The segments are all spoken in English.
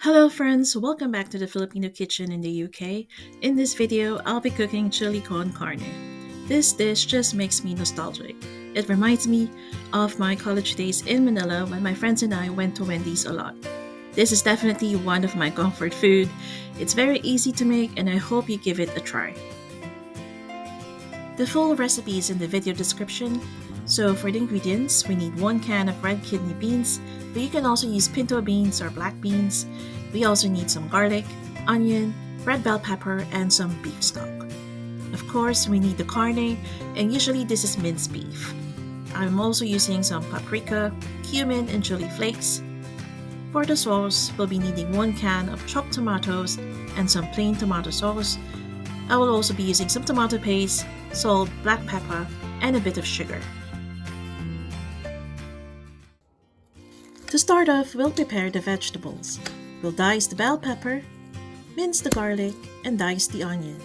Hello friends, welcome back to the Filipino kitchen in the UK. In this video, I'll be cooking chili con carne. This dish just makes me nostalgic. It reminds me of my college days in Manila when my friends and I went to Wendy's a lot. This is definitely one of my comfort food. It's very easy to make and I hope you give it a try. The full recipe is in the video description. So for the ingredients, we need 1 can of red kidney beans, but you can also use pinto beans or black beans. We also need some garlic, onion, red bell pepper, and some beef stock. Of course, we need the carne, and usually this is minced beef. I'm also using some paprika, cumin, and chili flakes. For the sauce, we'll be needing 1 can of chopped tomatoes and some plain tomato sauce. I will also be using some tomato paste, salt, black pepper, and a bit of sugar. To start off, we'll prepare the vegetables. We'll dice the bell pepper, mince the garlic, and dice the onion.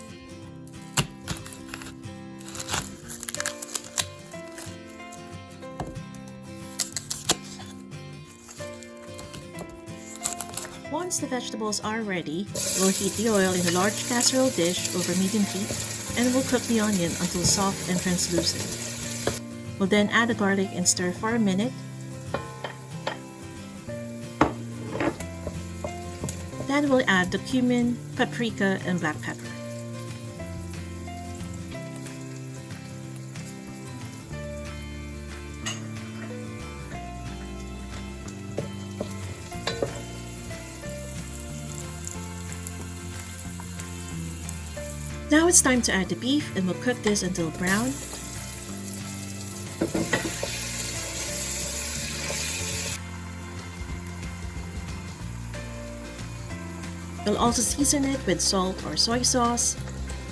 Once the vegetables are ready, we'll heat the oil in a large casserole dish over medium heat, and we'll cook the onion until soft and translucent. We'll then add the garlic and stir for a minute. Then we'll add the cumin, paprika, and black pepper. Now it's time to add the beef and we'll cook this until brown. We'll also season it with salt or soy sauce.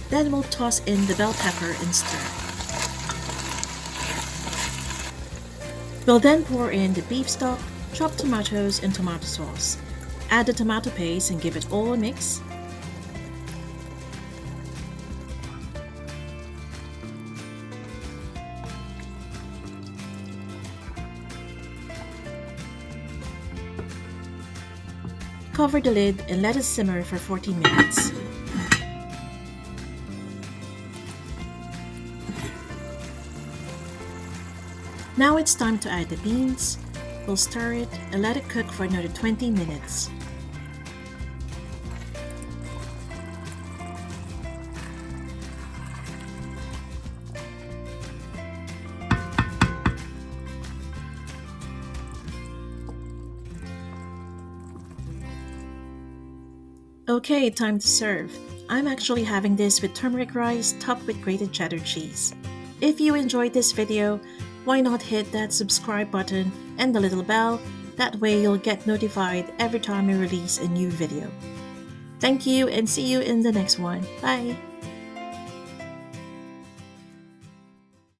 Then we'll toss in the bell pepper and stir. We'll then pour in the beef stock, chopped tomatoes, and tomato sauce. Add the tomato paste and give it all a mix. Cover the lid and let it simmer for 40 minutes. Now it's time to add the beans. We'll stir it and let it cook for another 20 minutes. Okay, time to serve. I'm actually having this with turmeric rice topped with grated cheddar cheese. If you enjoyed this video, why not hit that subscribe button and the little bell? That way you'll get notified every time I release a new video. Thank you and see you in the next one. Bye!